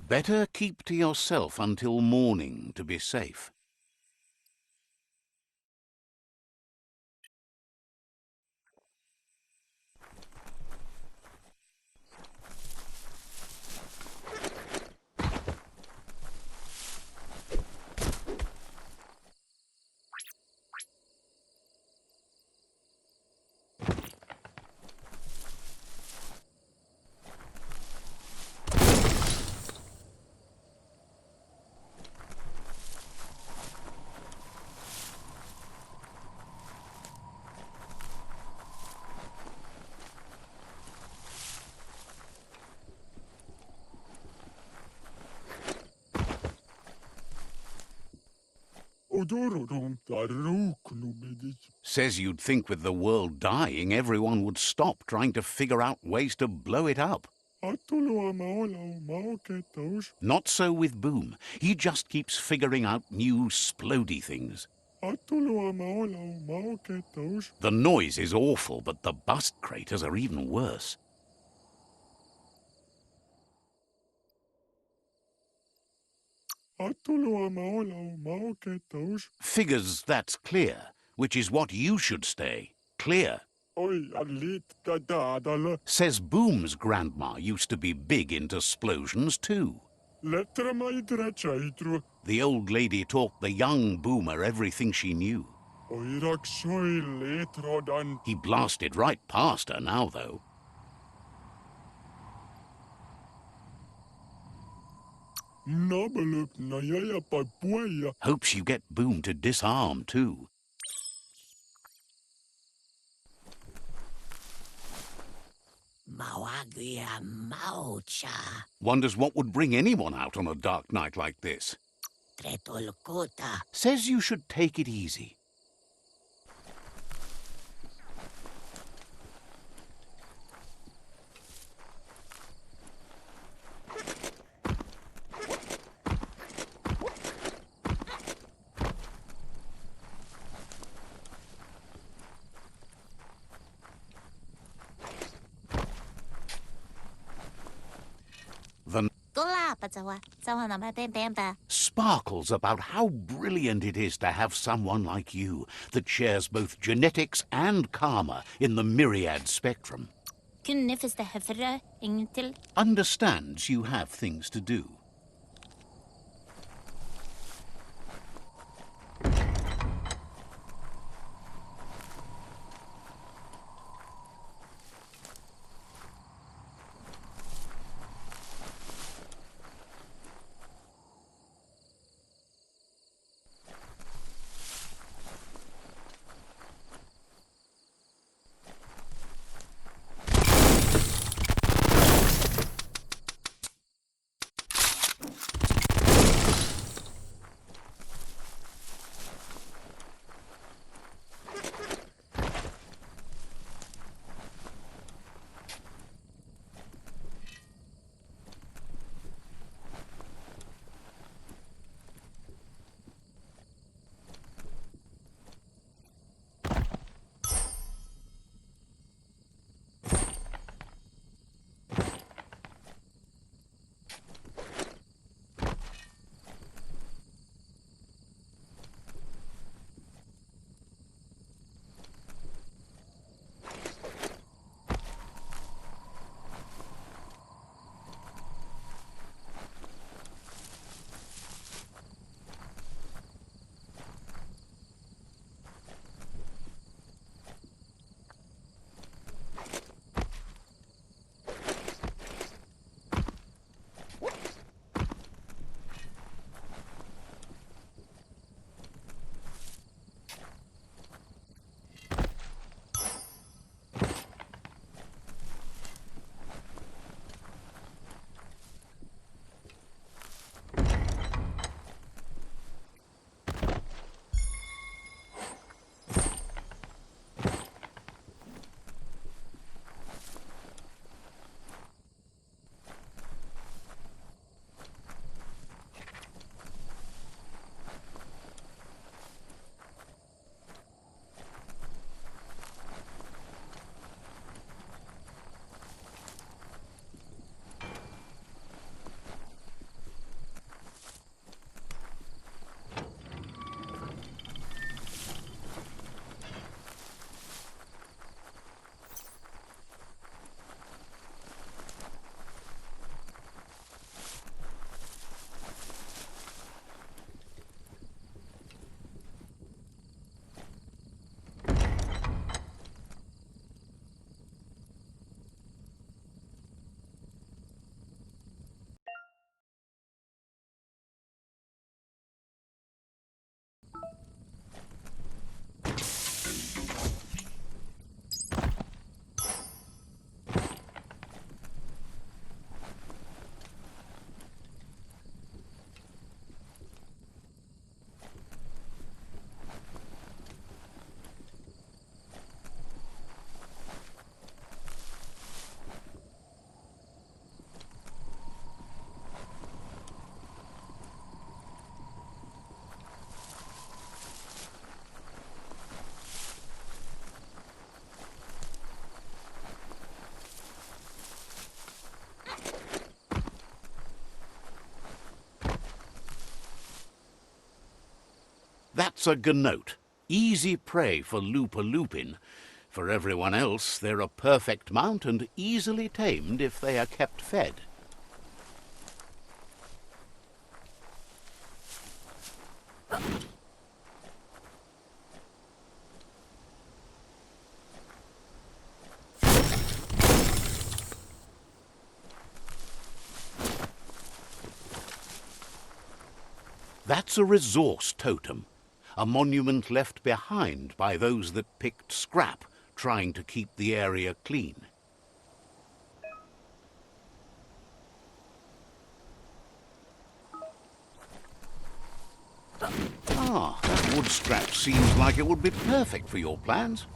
Better keep to yourself until morning to be safe. Says you'd think with the world dying, everyone would stop trying to figure out ways to blow it up. Not so with Boom. He just keeps figuring out new splody things. The noise is awful, but the bust craters are even worse. Figures that's clear, which is what you should stay. Clear. Says Boom's grandma used to be big into splosions too. The old lady taught the young Boomer everything she knew. He blasted right past her now, though. Hopes you get Boom to disarm too. Wonders what would bring anyone out on a dark night like this. Says you should take it easy. Sparkles about how brilliant it is to have someone like you that shares both genetics and karma in the myriad spectrum. Understands you have things to do. That's a Gnoat. Easy prey for Lupin. For everyone else, they're a perfect mount and easily tamed if they are kept fed. That's a resource totem, a monument left behind by those that picked scrap, trying to keep the area clean. Ah, that wood scrap seems like it would be perfect for your plans.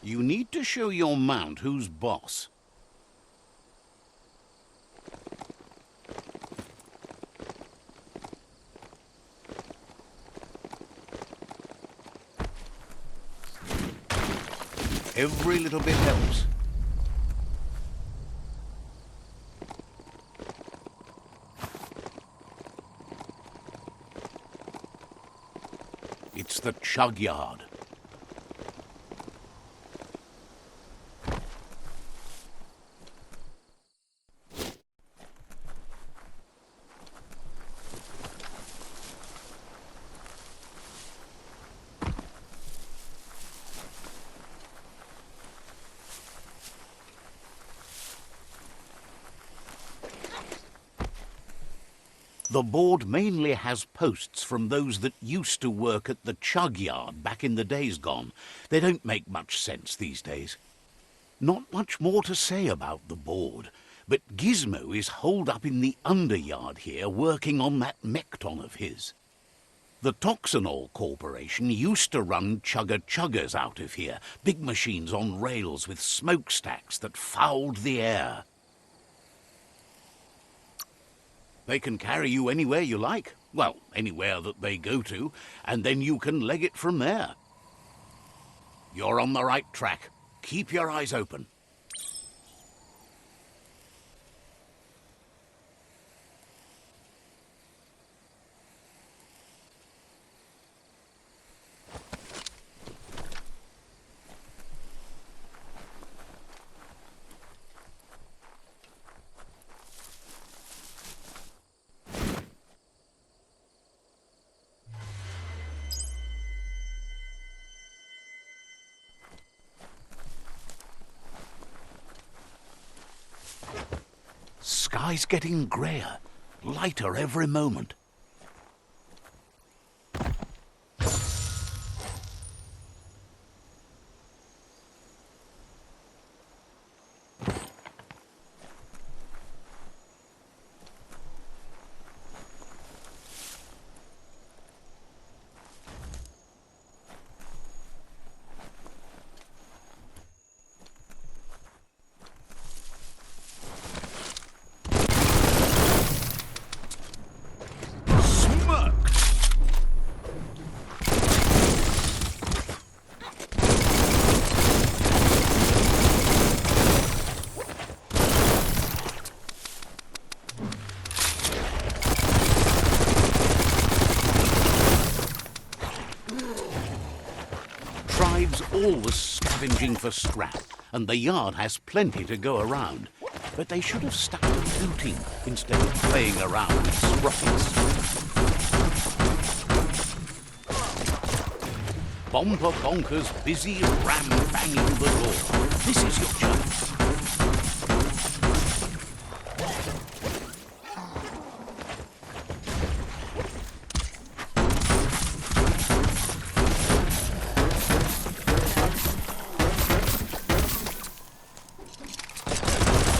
You need to show your mount who's boss. Every little bit helps. It's the Chugyard. The board mainly has posts from those that used to work at the Chugyard back in the days gone. They don't make much sense these days. Not much more to say about the board, but Gizmo is holed up in the underyard here working on that Mekton of his. The Toxanol Corporation used to run chuggers out of here, big machines on rails with smokestacks that fouled the air. They can carry you anywhere you like. Well, anywhere that they go to, and then you can leg it from there. You're on the right track. Keep your eyes open. Sky's getting greyer, lighter every moment. Tribe's always scavenging for scrap, and the yard has plenty to go around. but they should have stuck to looting instead of playing around with sprockets. Bomper Bonker's busy ram-banging the door. This is your chance.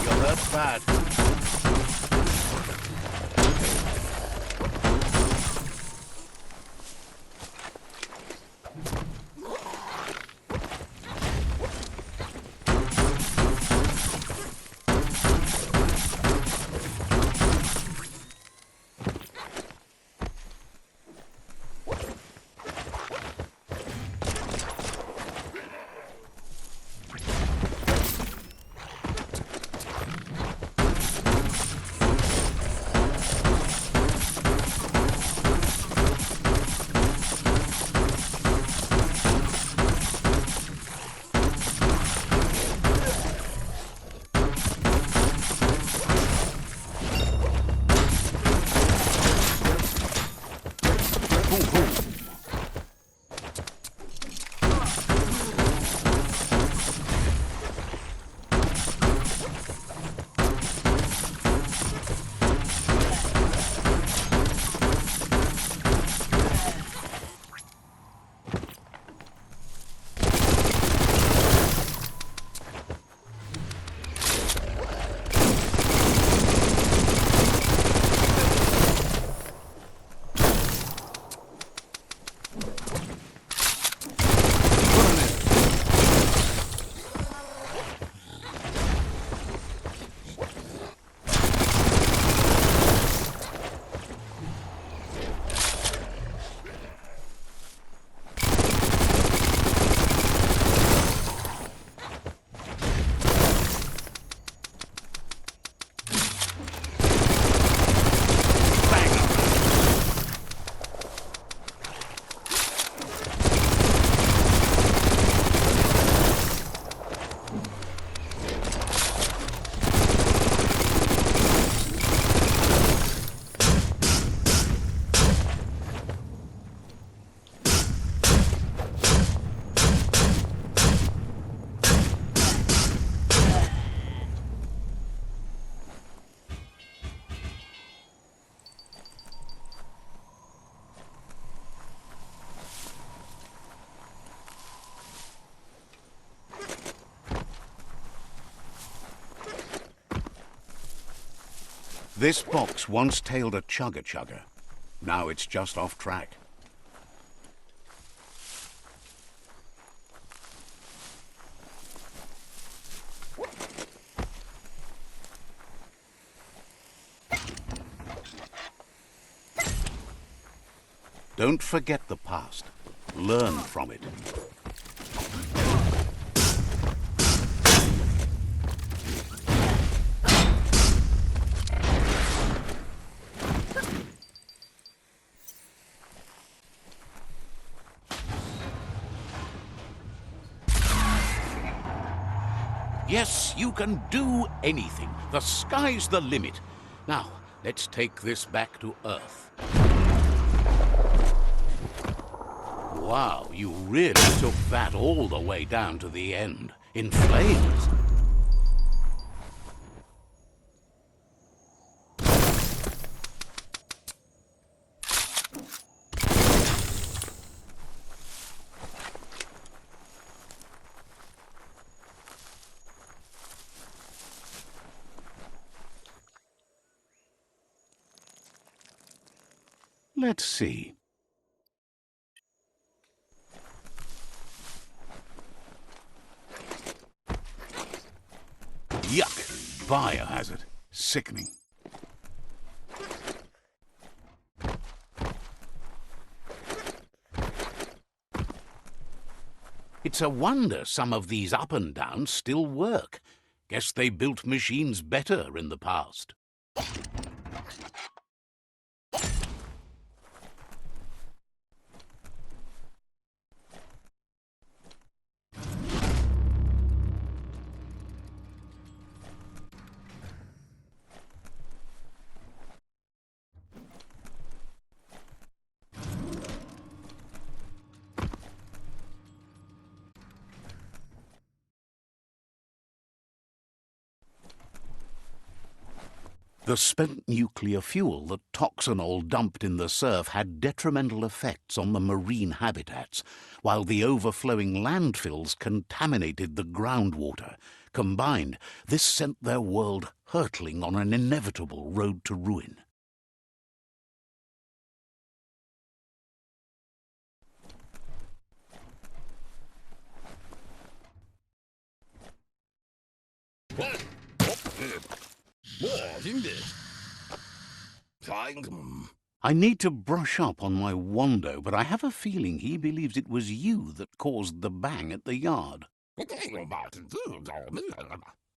You're hurt bad. This box once tailed a chugger. Now it's just off track. Don't forget the past. Learn from it. Yes, you can do anything. The sky's the limit. Now, let's take this back to Earth. Wow, you really took that all the way down to the end, in flames. Let's see. Yuck! Biohazard. Sickening. It's a wonder some of these up and downs still work. Guess they built machines better in the past. The spent nuclear fuel that Toxanol dumped in the surf had detrimental effects on the marine habitats, while the overflowing landfills contaminated the groundwater. Combined, this sent their world hurtling on an inevitable road to ruin. I need to brush up on my Wando, but I have a feeling he believes it was you that caused the bang at the yard.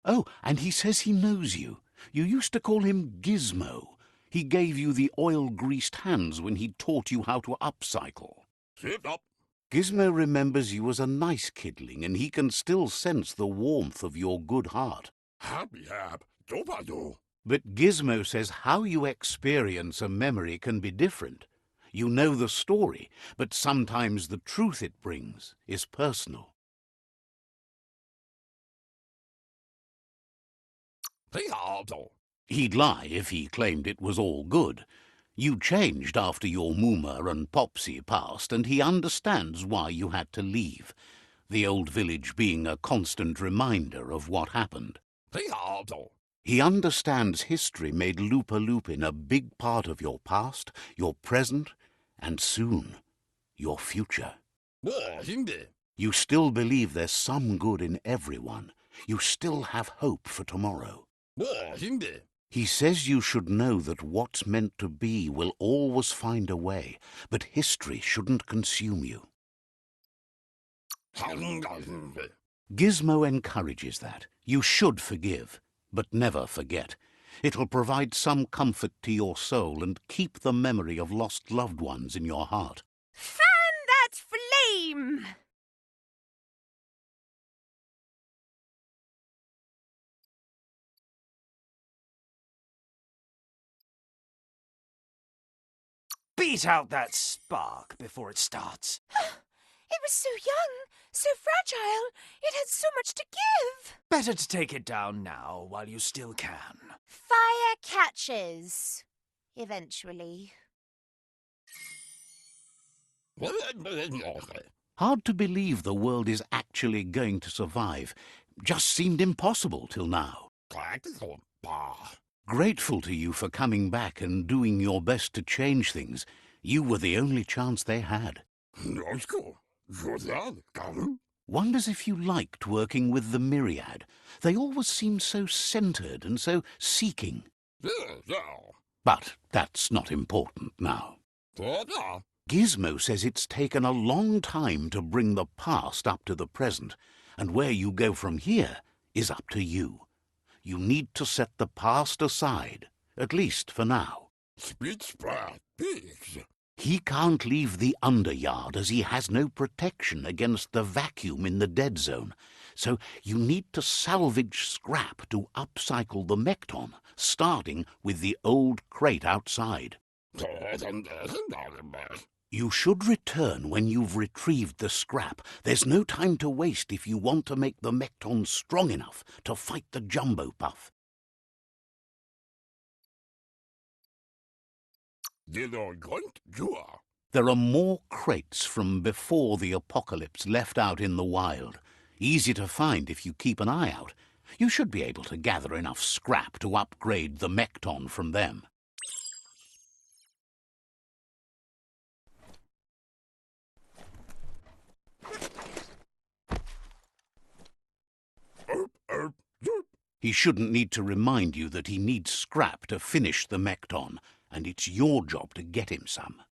Oh, and he says he knows you. You used to call him Gizmo. He gave you the oil-greased hands when he taught you how to upcycle. Sit up. Gizmo remembers you as a nice kidling, and he can still sense the warmth of your good heart. Happy hap. Do. But Gizmo says how you experience a memory can be different. You know the story, but sometimes the truth it brings is personal. He'd lie if he claimed it was all good. You changed after your Mooma and Popsy passed, and he understands why you had to leave, the old village being a constant reminder of what happened. He understands history made Lupa Lupin a big part of your past, your present, and soon, your future. You still believe there's some good in everyone. You still have hope for tomorrow. He says you should know that what's meant to be will always find a way, but history shouldn't consume you. Gizmo encourages that. You should forgive, but never forget. It'll provide some comfort to your soul and keep the memory of lost loved ones in your heart. Fan that flame! Beat out that spark before it starts. It was so young, so fragile. It had so much to give. Better to take it down now while you still can. Fire catches. Eventually. Hard to believe the world is actually going to survive. Just seemed impossible till now. Grateful to you for coming back and doing your best to change things. You were the only chance they had. Wonders if you liked working with the Myriad. They always seemed so centered and so seeking. But that's not important now. Gizmo says it's taken a long time to bring the past up to the present, and where you go from here is up to you. You need to set the past aside, at least for now. He can't leave the underyard as he has no protection against the vacuum in the dead zone. So you need to salvage scrap to upcycle the Mekton, starting with the old crate outside. You should return when you've retrieved the scrap. There's no time to waste if you want to make the Mekton strong enough to fight the Jumbo Puff. There are more crates from before the apocalypse left out in the wild. Easy to find if you keep an eye out. You should be able to gather enough scrap to upgrade the Mekton from them. He shouldn't need to remind you that he needs scrap to finish the Mekton, and it's your job to get him some.